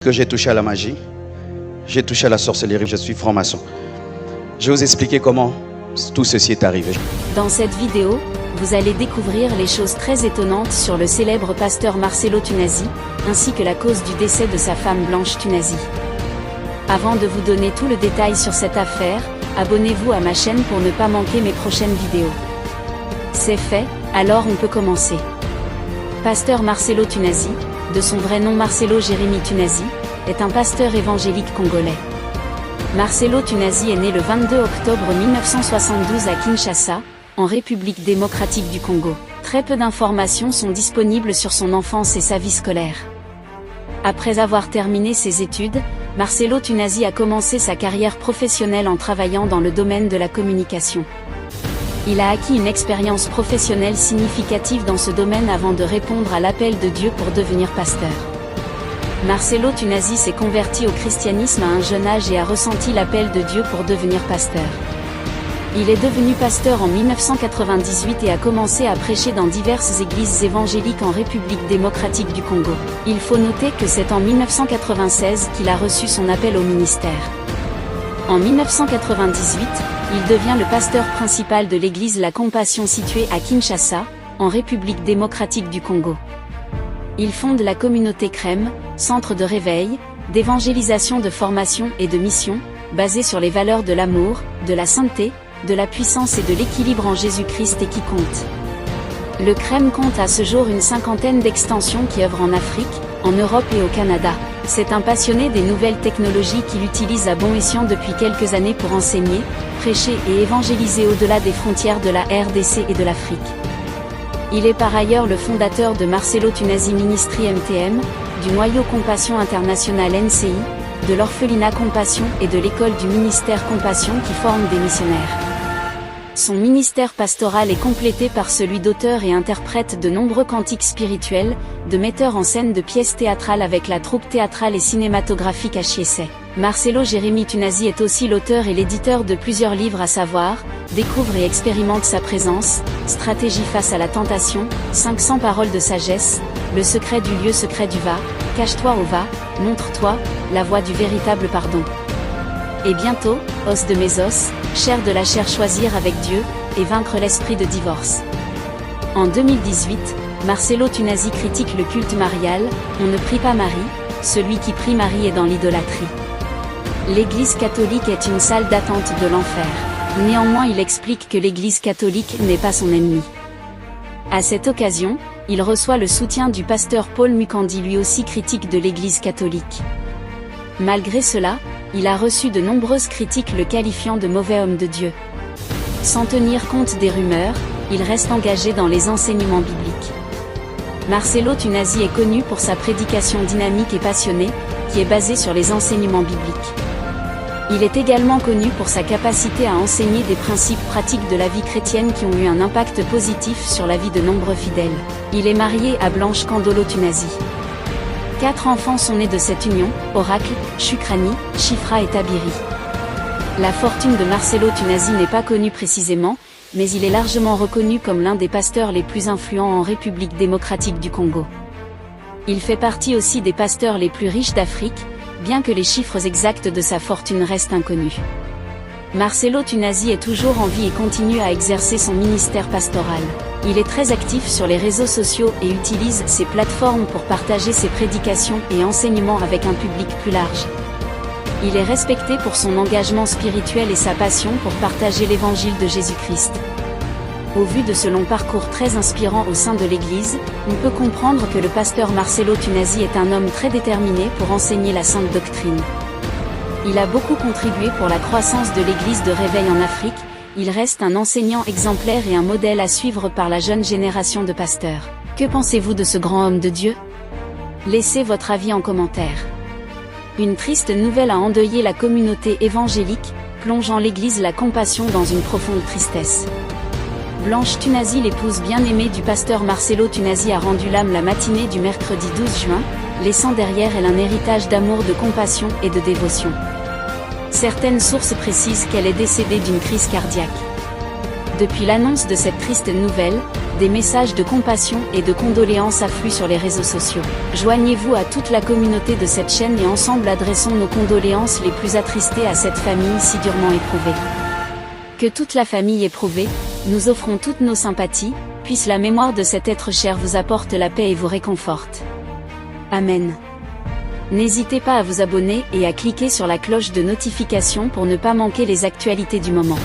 Que j'ai touché à la magie, j'ai touché à la sorcellerie, je suis franc-maçon. Je vais vous expliquer comment tout ceci est arrivé. Dans cette vidéo, vous allez découvrir les choses très étonnantes sur le célèbre pasteur Marcelo Tunasi, ainsi que la cause du décès de sa femme Blanche Tunasi. Avant de vous donner tout le détail sur cette affaire, abonnez-vous à ma chaîne pour ne pas manquer mes prochaines vidéos. C'est fait, alors on peut commencer. Pasteur Marcelo Tunasi, de son vrai nom Marcelo Jérémy Tunasi, est un pasteur évangélique congolais. Marcelo Tunasi est né le 22 octobre 1972 à Kinshasa, en République démocratique du Congo. Très peu d'informations sont disponibles sur son enfance et sa vie scolaire. Après avoir terminé ses études, Marcelo Tunasi a commencé sa carrière professionnelle en travaillant dans le domaine de la communication. Il a acquis une expérience professionnelle significative dans ce domaine avant de répondre à l'appel de Dieu pour devenir pasteur. Marcelo Tunasi s'est converti au christianisme à un jeune âge et a ressenti l'appel de Dieu pour devenir pasteur. Il est devenu pasteur en 1998 et a commencé à prêcher dans diverses églises évangéliques en République démocratique du Congo. Il faut noter que c'est en 1996 qu'il a reçu son appel au ministère. En 1998, il devient le pasteur principal de l'église La Compassion située à Kinshasa, en République démocratique du Congo. Il fonde la communauté Crème, centre de réveil, d'évangélisation, de formation et de mission, basé sur les valeurs de l'amour, de la sainteté, de la puissance et de l'équilibre en Jésus-Christ et qui compte. Le Crème compte à ce jour une 50aine d'extensions qui œuvrent en Afrique, en Europe et au Canada. C'est un passionné des nouvelles technologies qu'il utilise à bon escient depuis quelques années pour enseigner, prêcher et évangéliser au-delà des frontières de la RDC et de l'Afrique. Il est par ailleurs le fondateur de Marcelo Tunasi Ministry MTM, du noyau Compassion International NCI, de l'orphelinat Compassion et de l'école du ministère Compassion qui forment des missionnaires. Son ministère pastoral est complété par celui d'auteur et interprète de nombreux cantiques spirituels, de metteur en scène de pièces théâtrales avec la troupe théâtrale et cinématographique à Chiessay. Marcelo Jérémy Tunasi est aussi l'auteur et l'éditeur de plusieurs livres à savoir, Découvre et expérimente sa présence, Stratégie face à la tentation, 500 paroles de sagesse, Le secret du lieu secret du va, Cache-toi au va, Montre-toi, La voie du véritable pardon. Et bientôt, Os de mes os, Chair de la chair, choisir avec Dieu, et vaincre l'esprit de divorce. En 2018, Marcelo Tunasi critique le culte marial, on ne prie pas Marie, celui qui prie Marie est dans l'idolâtrie. L'Église catholique est une salle d'attente de l'enfer. Néanmoins, il explique que l'Église catholique n'est pas son ennemi. À cette occasion, il reçoit le soutien du pasteur Paul Mukandi, lui aussi critique de l'Église catholique. Malgré cela, il a reçu de nombreuses critiques le qualifiant de mauvais homme de Dieu. Sans tenir compte des rumeurs, il reste engagé dans les enseignements bibliques. Marcelo Tunasi est connu pour sa prédication dynamique et passionnée, qui est basée sur les enseignements bibliques. Il est également connu pour sa capacité à enseigner des principes pratiques de la vie chrétienne qui ont eu un impact positif sur la vie de nombreux fidèles. Il est marié à Blanche Kandolo Tunasi. 4 enfants sont nés de cette union, Oracle, Shukrani, Shifra et Tabiri. La fortune de Marcelo Tunasi n'est pas connue précisément, mais il est largement reconnu comme l'un des pasteurs les plus influents en République démocratique du Congo. Il fait partie aussi des pasteurs les plus riches d'Afrique, bien que les chiffres exacts de sa fortune restent inconnus. Marcelo Tunasi est toujours en vie et continue à exercer son ministère pastoral. Il est très actif sur les réseaux sociaux et utilise ces plateformes pour partager ses prédications et enseignements avec un public plus large. Il est respecté pour son engagement spirituel et sa passion pour partager l'évangile de Jésus-Christ. Au vu de ce long parcours très inspirant au sein de l'Église, on peut comprendre que le pasteur Marcelo Tunasi est un homme très déterminé pour enseigner la sainte doctrine. Il a beaucoup contribué pour la croissance de l'Église de réveil en Afrique. Il reste un enseignant exemplaire et un modèle à suivre par la jeune génération de pasteurs. Que pensez-vous de ce grand homme de Dieu? Laissez votre avis en commentaire. Une triste nouvelle a endeuillé la communauté évangélique, plongeant l'Église La Compassion dans une profonde tristesse. Blanche Tunasi, l'épouse bien-aimée du pasteur Marcelo Tunasi, a rendu l'âme la matinée du mercredi 12 juin, laissant derrière elle un héritage d'amour, de compassion et de dévotion. Certaines sources précisent qu'elle est décédée d'une crise cardiaque. Depuis l'annonce de cette triste nouvelle, Des messages de compassion et de condoléances affluent sur les réseaux sociaux. Joignez-vous à toute la communauté de cette chaîne et ensemble adressons nos condoléances les plus attristées à cette famille si durement éprouvée. Que toute la famille éprouvée, nous offrons toutes nos sympathies, puisse la mémoire de cet être cher vous apporte la paix et vous réconforte. Amen. N'hésitez pas à vous abonner et à cliquer sur la cloche de notification pour ne pas manquer les actualités du moment.